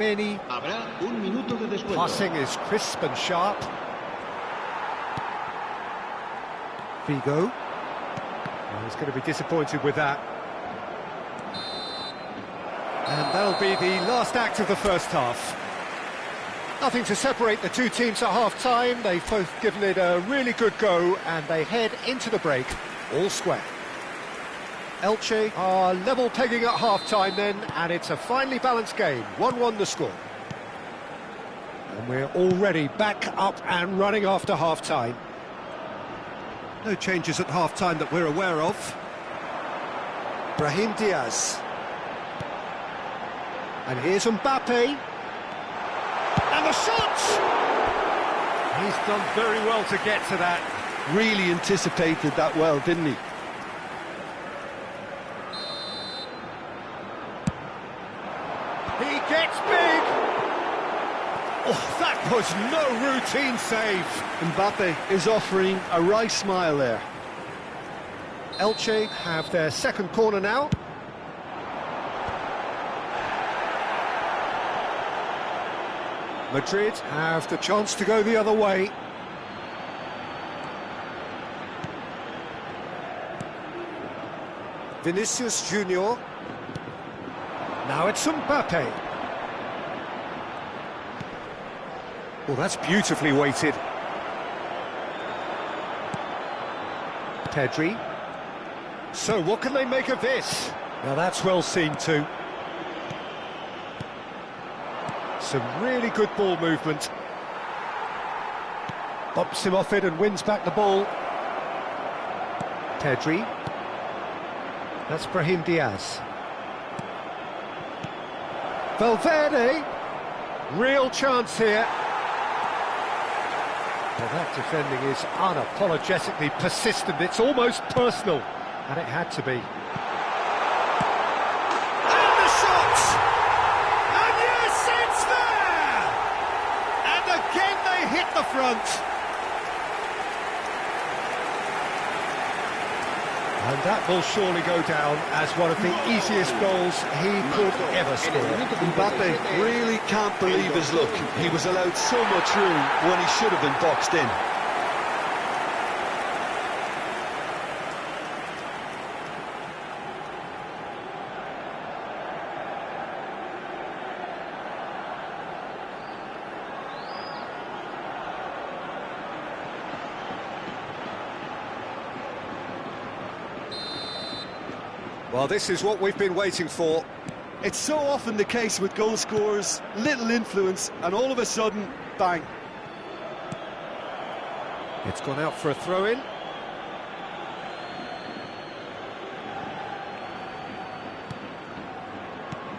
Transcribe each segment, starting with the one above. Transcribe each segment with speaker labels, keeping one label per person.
Speaker 1: Many.
Speaker 2: Habrá un minuto de descuento.
Speaker 1: Passing is crisp and sharp. Figo. Well, he's going to be disappointed with that. And that'll be the last act of the first half. Nothing to separate the two teams at half-time. They've both given it a really good go, and they head into the break all square. Elche are level pegging at half-time then, and it's a finely balanced game. 1-1 the score. And we're already back up and running after half-time. No changes at half-time that we're aware of. Brahim Diaz. And here's Mbappe. And the shot! He's done very well to get to that.
Speaker 3: Really anticipated that well, didn't he?
Speaker 1: He gets big! Oh, that was no routine save.
Speaker 3: Mbappe is offering a right smile there.
Speaker 1: Elche have their second corner now. Madrid have the chance to go the other way. Vinicius Junior. Now it's Mbappe. Well, that's beautifully weighted. Pedri. So what can they make of this? Now that's well seen too. Some really good ball movement. Bumps him off it and wins back the ball. Pedri. That's Brahim Diaz. Valverde. Real chance here. Well, that defending is unapologetically persistent. It's almost personal. And it had to be. And the shot! And yes, it's there! And again they hit the front. And that will surely go down as one of the easiest goals he could ever score.
Speaker 3: Mbappe really can't believe his luck. He was allowed so much room when he should have been boxed in.
Speaker 1: Well, this is what we've been waiting for.
Speaker 3: It's so often the case with goal scorers, little influence, and all of a sudden, bang.
Speaker 1: It's gone out for a throw-in.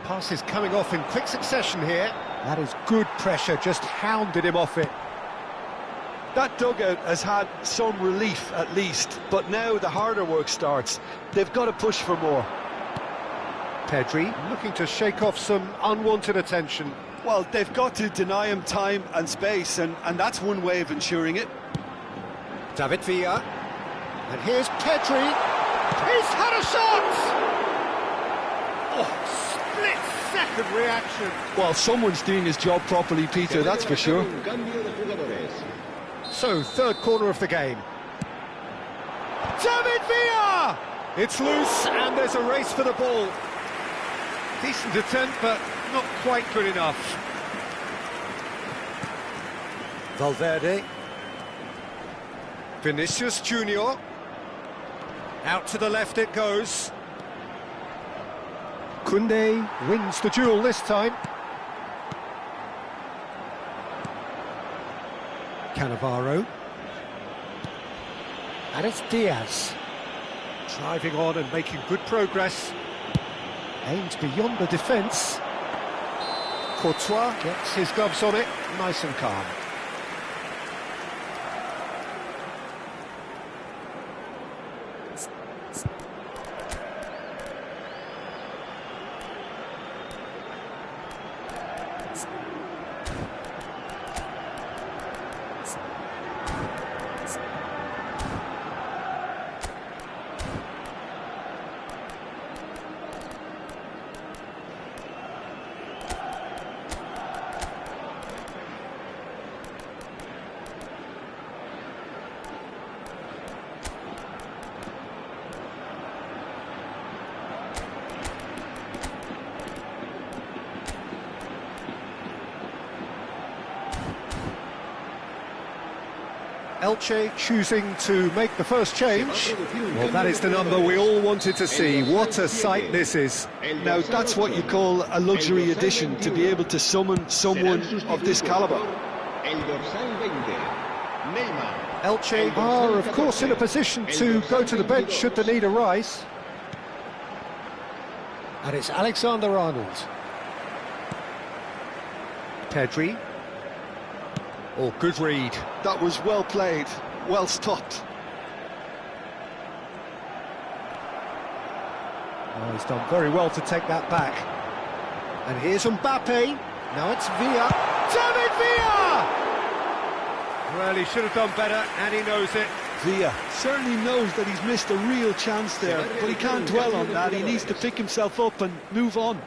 Speaker 1: Pass is coming off in quick succession here. That is good pressure, just hounded him off it.
Speaker 3: That dugout has had some relief at least, but now the harder work starts. They've got to push for more.
Speaker 1: Pedri looking to shake off some unwanted attention.
Speaker 3: Well, they've got to deny him time and space, and that's one way of ensuring it.
Speaker 1: David Villa. And here's Pedri. He's had a shot! Oh, split-second reaction.
Speaker 3: Well, someone's doing his job properly, Peter, that's for sure.
Speaker 1: So, third corner of the game. David Villa! It's loose, and there's a race for the ball. Decent attempt, but not quite good enough. Valverde. Vinicius Junior. Out to the left it goes. Koundé wins the duel this time. Cannavaro. And it's Diaz. Driving on and making good progress. Aims beyond the defence. Courtois gets his gloves on it, nice and calm. Elche choosing to make the first change. Well, that is the number we all wanted to see. What a sight this is.
Speaker 3: Now, that's what you call a luxury addition, to be able to summon someone of this calibre.
Speaker 1: Elche are, of course, in a position to go to the bench should the need arise. And it's Alexander-Arnold. Pedri. Oh, good read.
Speaker 3: That was well played, well stopped.
Speaker 1: Oh, he's done very well to take that back. And here's Mbappe. Now it's Villa. David Villa! Well, he should have done better, and he knows it.
Speaker 3: Villa certainly knows that he's missed a real chance there, but he can't dwell on that. He needs to pick himself up and move on.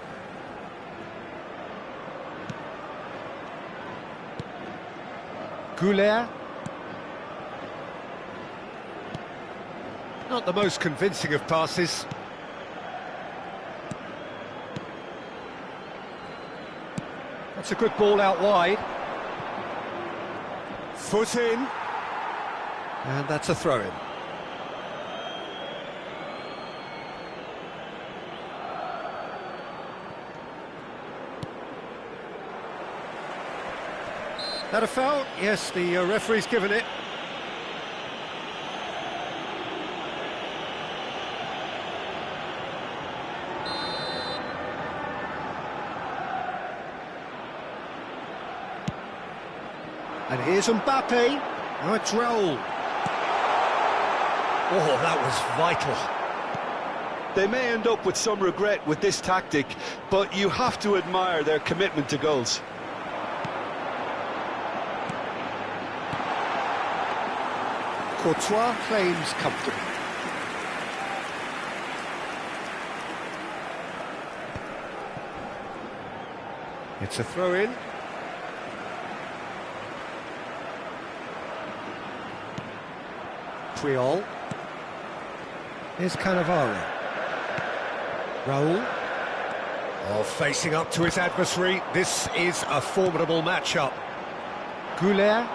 Speaker 1: Goulet. Not the most convincing of passes. That's a good ball out wide. Foot in. And that's a throw-in. That a foul? Yes, the referee's given it. And here's Mbappe. Now it's Raul. Oh, that was vital.
Speaker 3: They may end up with some regret with this tactic, but you have to admire their commitment to goals.
Speaker 1: Courtois claims comfortably. It's a throw-in. Puyol. Here's Cannavaro. Raul. Oh, facing up to his adversary. This is a formidable matchup. Goulet.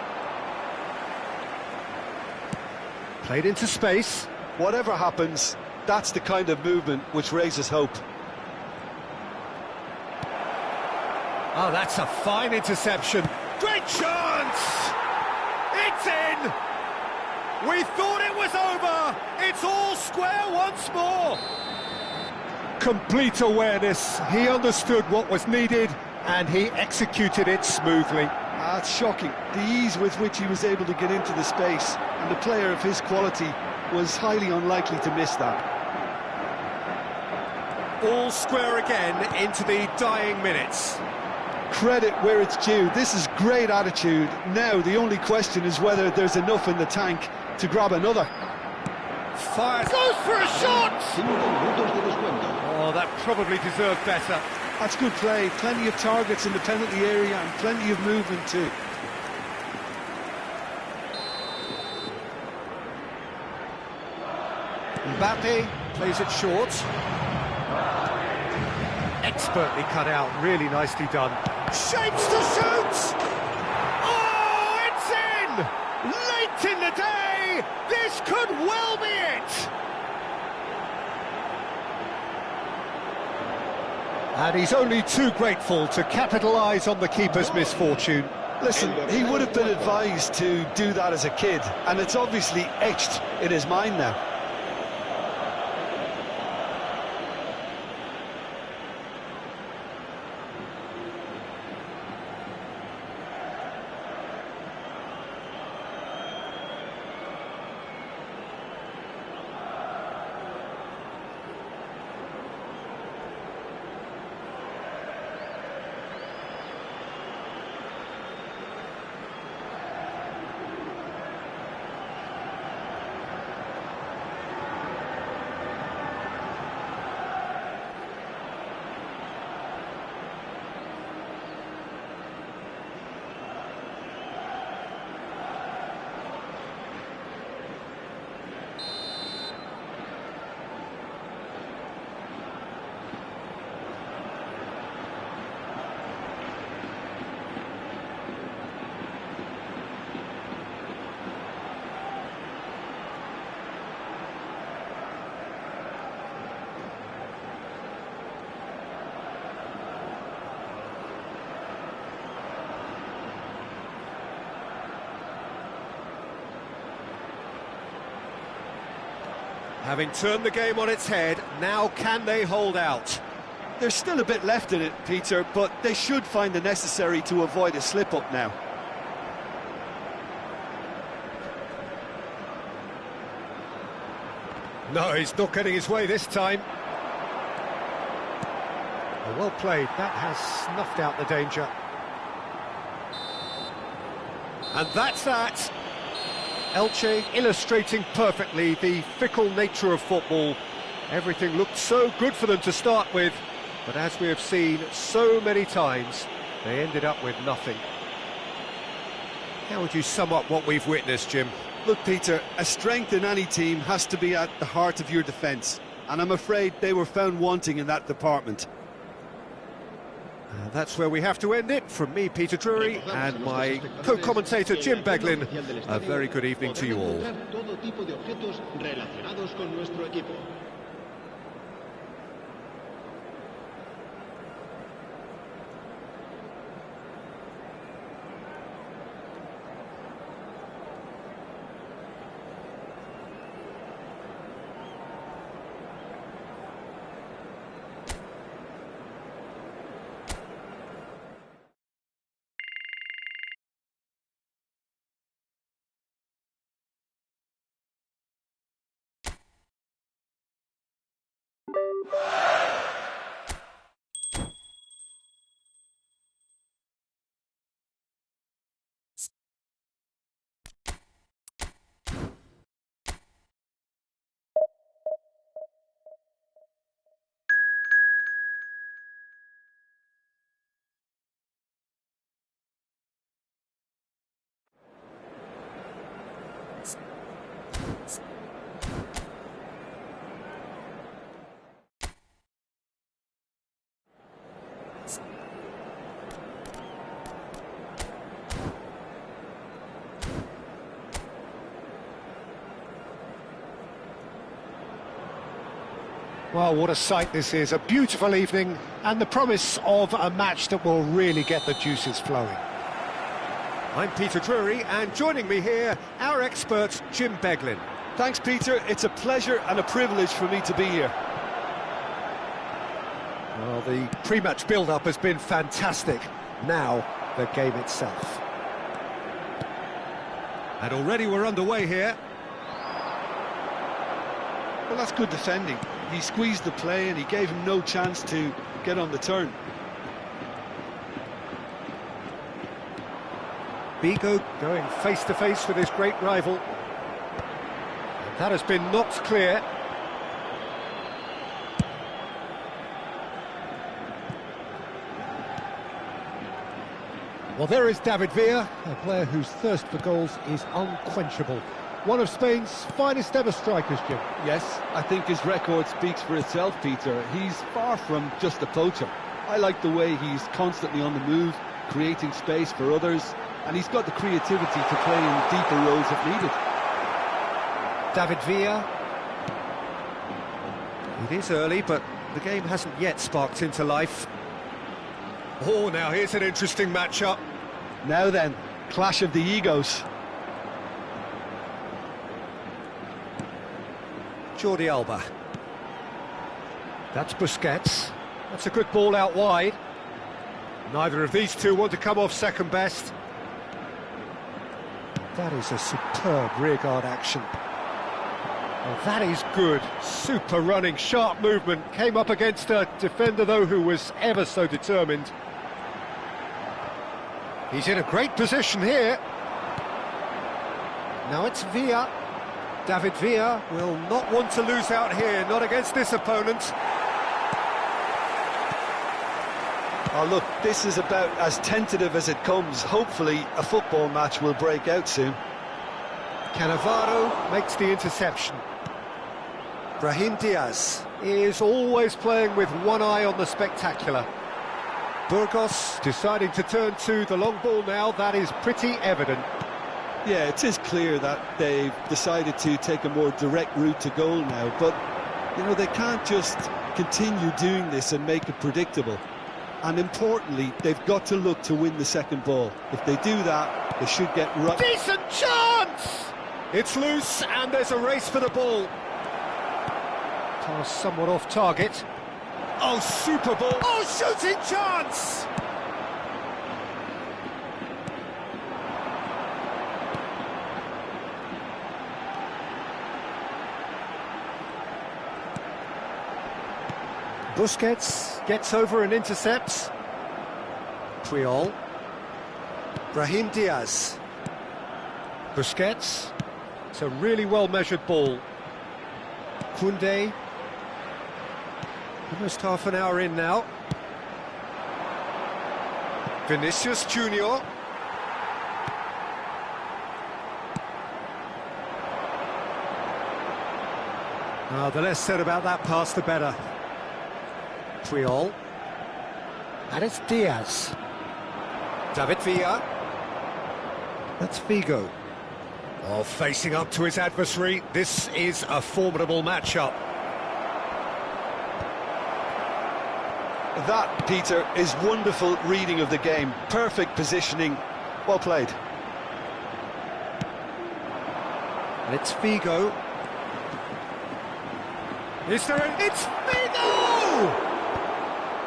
Speaker 1: Played into space.
Speaker 3: Whatever happens, that's the kind of movement which raises hope.
Speaker 1: Oh, that's a fine interception. Great chance! It's in! We thought it was over! It's all square once more! Complete awareness. He understood what was needed, and he executed it smoothly.
Speaker 3: That's shocking. The ease with which he was able to get into the space, and a player of his quality was highly unlikely to miss that.
Speaker 1: All square again into the dying minutes.
Speaker 3: Credit where it's due. This is great attitude. Now the only question is whether there's enough in the tank to grab another.
Speaker 1: Fires. Goes for a shot! Oh, that probably deserved better.
Speaker 3: That's good play. Plenty of targets in the penalty area and plenty of movement too.
Speaker 1: Mbappe plays it short. Expertly cut out, really nicely done. Shapes to shoot! Oh, it's in! Late in the day! This could well be it! And he's only too grateful to capitalise on the keeper's misfortune.
Speaker 3: Listen, he would have been advised to do that as a kid, and it's obviously etched in his mind now.
Speaker 1: Having turned the game on its head, now can they hold out?
Speaker 3: There's still a bit left in it, Peter, but they should find the necessary to avoid a slip-up now.
Speaker 1: No, he's not getting his way this time. Oh, well played, that has snuffed out the danger. And that's that. Elche illustrating perfectly the fickle nature of football. Everything looked so good for them to start with, but as we have seen so many times, they ended up with nothing. How would you sum up what we've witnessed, Jim?
Speaker 3: Look, Peter, a strength in any team has to be at the heart of your defence, and I'm afraid they were found wanting in that department.
Speaker 1: That's where we have to end it. From me, Peter Drury, and my co-commentator, Jim Beglin. A very good evening to you all. Well, what a sight this is, a beautiful evening and the promise of a match that will really get the juices flowing. I'm Peter Drury, and joining me here, our expert Jim Beglin.
Speaker 3: Thanks, Peter. It's a pleasure and a privilege for me to be here.
Speaker 1: Well, the pre-match build-up has been fantastic. Now, the game itself. And already we're underway here.
Speaker 3: Well, that's good defending. He squeezed the play and he gave him no chance to get on the turn.
Speaker 1: Bigo going face-to-face with his great rival. And that has been knocked clear. Well, there is David Villa, a player whose thirst for goals is unquenchable. One of Spain's finest ever strikers, Jim.
Speaker 3: Yes, I think his record speaks for itself, Peter. He's far from just a poacher. I like the way he's constantly on the move, creating space for others, and he's got the creativity to play in deeper roles if needed.
Speaker 1: David Villa. It is early, but the game hasn't yet sparked into life. Oh, now here's an interesting matchup.
Speaker 3: Now then, clash of the egos.
Speaker 1: Jordi Alba. That's Busquets. That's a good ball out wide. Neither of these two want to come off second best. That is a superb rearguard action. Well, that is good. Super running, sharp movement. Came up against a defender, though, who was ever so determined. He's in a great position here. Now it's Villa. David Villa will not want to lose out here, not against this opponent.
Speaker 3: Oh, look, this is about as tentative as it comes. Hopefully, a football match will break out soon.
Speaker 1: Cannavaro makes the interception. Brahim Diaz is always playing with one eye on the spectacular. Burgos deciding to turn to the long ball now, that is pretty evident.
Speaker 3: Yeah, it is clear that they've decided to take a more direct route to goal now, but, you know, they can't just continue doing this and make it predictable. And importantly, they've got to look to win the second ball. If they do that, they should get right.
Speaker 1: Decent chance! It's loose, and there's a race for the ball. Pass somewhat off target. Oh, super ball! Oh, shooting chance! Busquets gets over and intercepts. Puyol. Brahim Diaz. Busquets. It's a really well-measured ball. Koundé. Almost half an hour in now. Vinicius Junior. The less said about that pass, the better. Puyol. And it's Diaz. David Villa. That's Figo. Oh, facing up to his adversary. This is a formidable matchup.
Speaker 3: That, Peter, is wonderful reading of the game. Perfect positioning. Well played.
Speaker 1: And it's Figo. Is there a... It's Figo!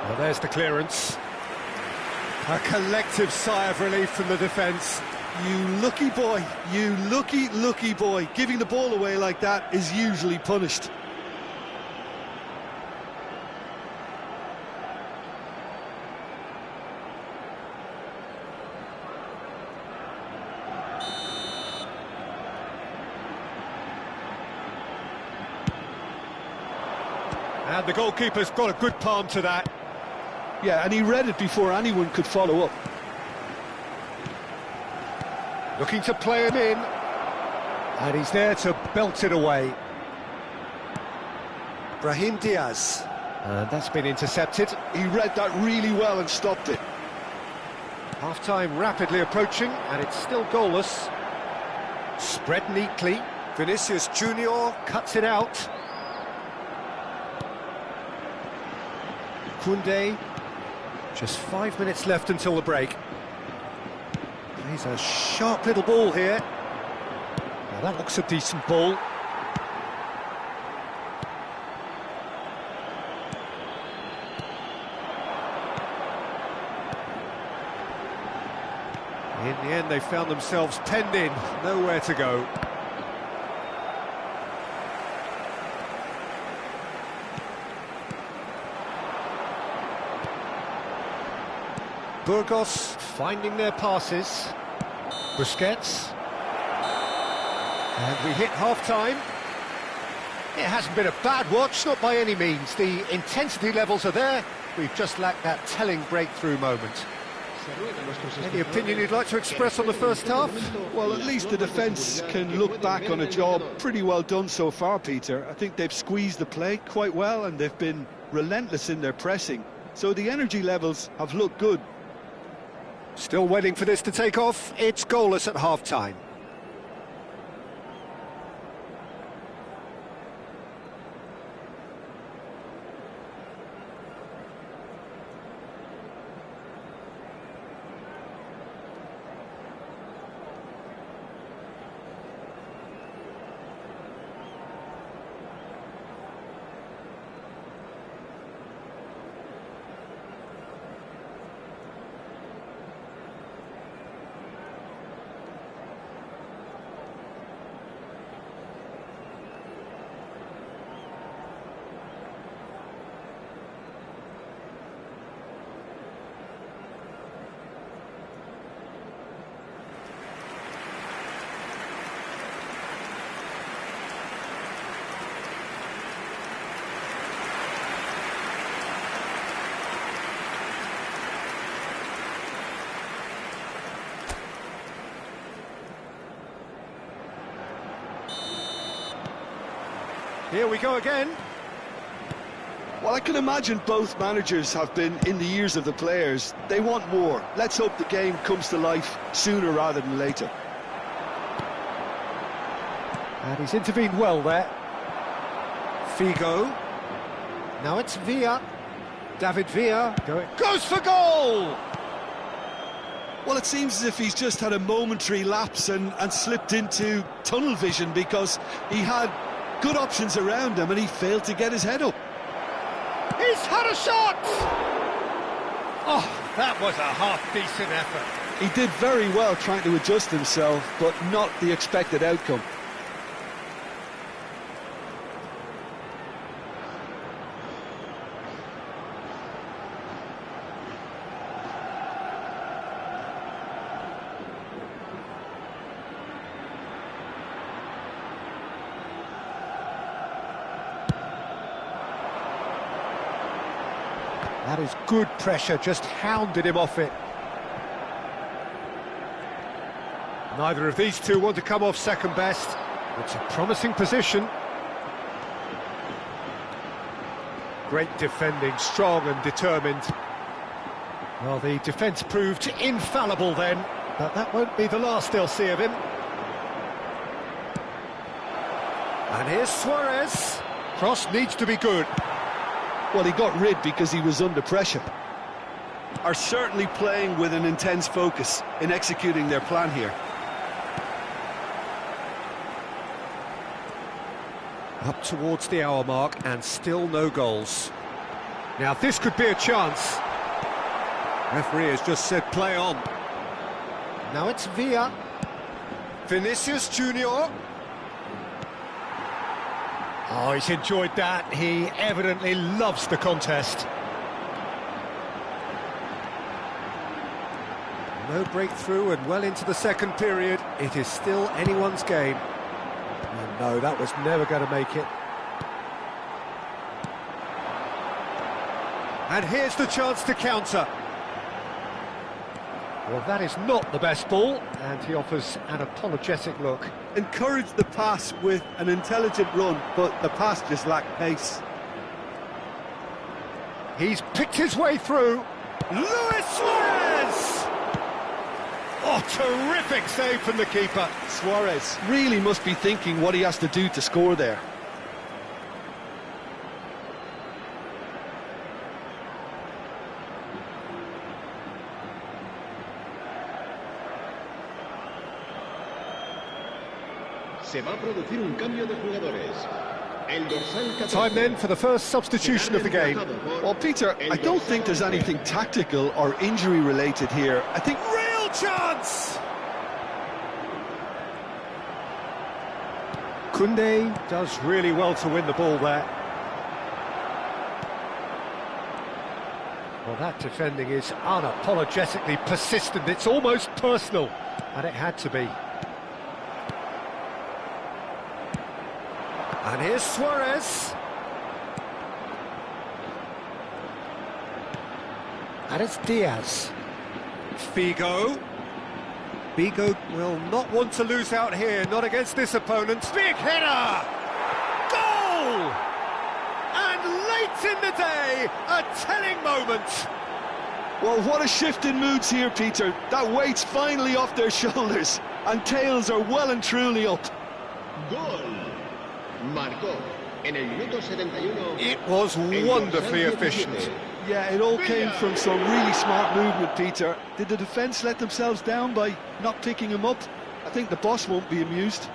Speaker 1: Well, there's the clearance. A collective sigh of relief from the defence.
Speaker 3: You lucky boy, you lucky boy. Giving the ball away like that is usually punished.
Speaker 1: And the goalkeeper's got a good palm to that.
Speaker 3: Yeah, and he read it before anyone could follow up.
Speaker 1: Looking to play him in. And he's there to belt it away. Brahim Diaz. And that's been intercepted.
Speaker 3: He read that really well and stopped it.
Speaker 1: Half-time rapidly approaching, and it's still goalless. Spread neatly. Vinicius Junior cuts it out. Koundé. Just 5 minutes left until the break. Plays a sharp little ball here. Now that looks a decent ball. In the end, they found themselves penned in, nowhere to go. Burgos finding their passes. Busquets. And we hit half-time. It hasn't been a bad watch, not by any means. The intensity levels are there. We've just lacked that telling breakthrough moment. Any opinion you'd like to express on the first half?
Speaker 3: Well, at least the defence can look back on a job pretty well done so far, Peter. I think they've squeezed the play quite well and they've been relentless in their pressing. So the energy levels have looked good.
Speaker 1: Still waiting for this to take off. It's goalless at half-time. Here we go again.
Speaker 3: Well, I can imagine both managers have been in the ears of the players. They want more. Let's hope the game comes to life sooner rather than later.
Speaker 1: And he's intervened well there. Figo. Now it's Villa. David Villa goes for goal!
Speaker 3: Well, it seems as if he's just had a momentary lapse and slipped into tunnel vision, because he had good options around him, and he failed to get his head up.
Speaker 1: He's had a shot! Oh, that was a half-decent effort.
Speaker 3: He did very well trying to adjust himself, but not the expected outcome.
Speaker 1: That is good pressure, just hounded him off it. Neither of these two want to come off second best. It's a promising position. Great defending, strong and determined. Well, the defence proved infallible then, but that won't be the last they'll see of him. And here's Suarez. Cross needs to be good.
Speaker 3: Well, he got rid because he was under pressure. Are certainly playing with an intense focus in executing their plan here.
Speaker 1: Up towards the hour mark and still no goals. Now this could be a chance. Referee has just said play on. Now it's Villa. Vinicius Junior. Oh, he's enjoyed that. He evidently loves the contest. No breakthrough and well into the second period. It is still anyone's game. And no, that was never going to make it. And here's the chance to counter. Well, that is not the best ball, and he offers an apologetic look.
Speaker 3: Encouraged the pass with an intelligent run, but the pass just lacked pace.
Speaker 1: He's picked his way through. Luis Suarez! Oh, terrific save from the keeper.
Speaker 3: Suarez really must be thinking what he has to do to score there.
Speaker 2: Se va a producir un cambio de jugadores. El dorsal 14.
Speaker 1: Time then for the first substitution of the game.
Speaker 3: Well, Peter, I don't think there's anything tactical or injury related here. I think
Speaker 1: Real chance! Koundé does really well to win the ball there. Well, that defending is unapologetically persistent. It's almost personal, and it had to be. And here's Suarez. And it's Diaz. Figo. Figo will not want to lose out here, not against this opponent. Big header! Goal! And late in the day, a telling moment.
Speaker 3: Well, what a shift in moods here, Peter. That weight's finally off their shoulders, and tails are well and truly up.
Speaker 2: Gol. Marcó en el minuto 71.
Speaker 1: It was wonderfully efficient.
Speaker 3: Yeah, it all came from some really smart movement, Peter. Did the defence let themselves down by not picking him up? I think the boss won't be amused.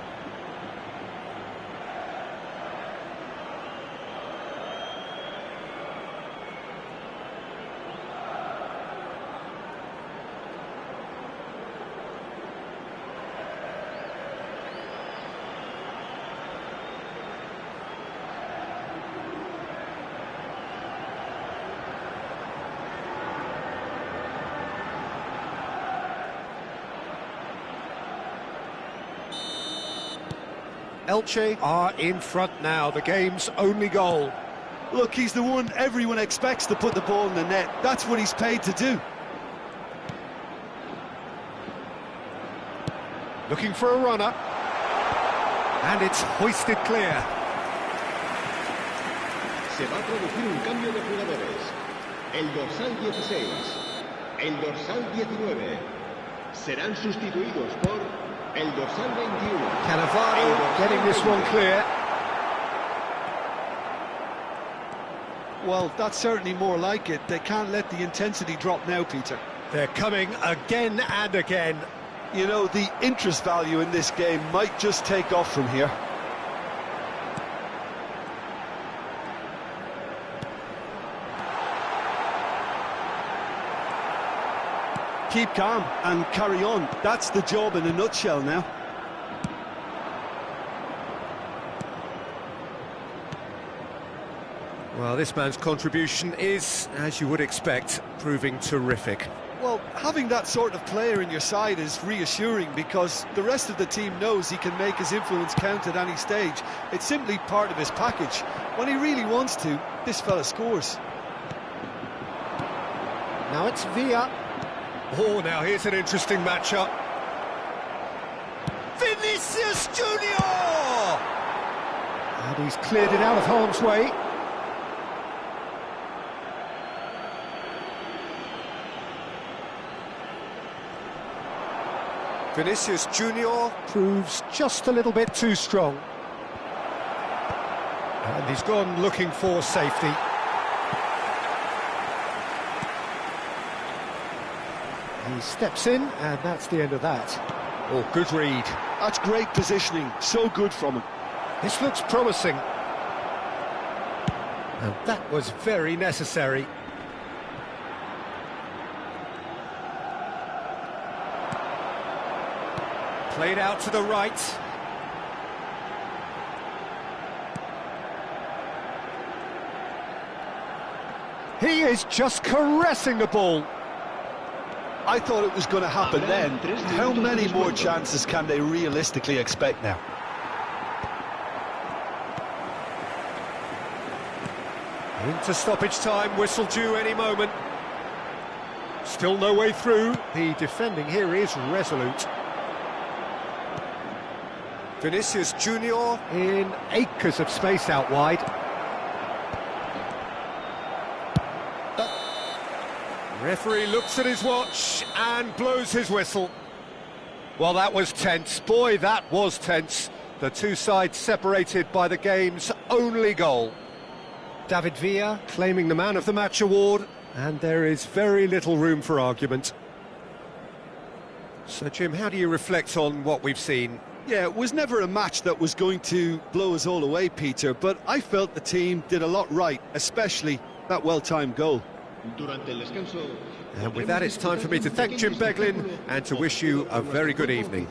Speaker 1: Elche are in front now, the game's only goal.
Speaker 3: Look, he's the one everyone expects to put the ball in the net. That's what he's paid to do.
Speaker 1: Looking for a runner. And it's hoisted clear.
Speaker 2: Se va a producir un cambio de jugadores. El dorsal 16, el dorsal 19 serán sustituidos por el dorsal 21.
Speaker 1: Cannavaro getting this one clear.
Speaker 3: Well, that's certainly more like it. They can't let the intensity drop now, Peter.
Speaker 1: They're coming again and again.
Speaker 3: You know, the interest value in this game might just take off from here. Keep calm and carry on. That's the job in a nutshell now.
Speaker 1: Well, this man's contribution is, as you would expect, proving terrific.
Speaker 3: Well, having that sort of player in your side is reassuring because the rest of the team knows he can make his influence count at any stage. It's simply part of his package. When he really wants to, this fella scores.
Speaker 1: Now it's Villa. Oh, now here's an interesting matchup. Vinicius Junior! And he's cleared it out of harm's way. Vinicius Junior proves just a little bit too strong. And he's gone looking for safety. He steps in, and that's the end of that. Oh, good read.
Speaker 3: That's great positioning, so good from him.
Speaker 1: This looks promising. And that was very necessary. Played out to the right. He is just caressing the ball.
Speaker 3: I thought it was going to happen then. How many more chances can they realistically expect now?
Speaker 1: Into stoppage time, whistle due any moment. Still no way through. The defending here is resolute. Vinicius Junior in acres of space out wide. Referee looks at his watch and blows his whistle. Well, that was tense. Boy, that was tense. The two sides separated by the game's only goal. David Villa claiming the Man of the Match award, and there is very little room for argument. So, Jim, how do you reflect on what we've seen?
Speaker 3: Yeah, it was never a match that was going to blow us all away, Peter, but I felt the team did a lot right, especially that well-timed goal.
Speaker 1: And with that, it's time for me to thank Jim Beglin and to wish you a very good evening.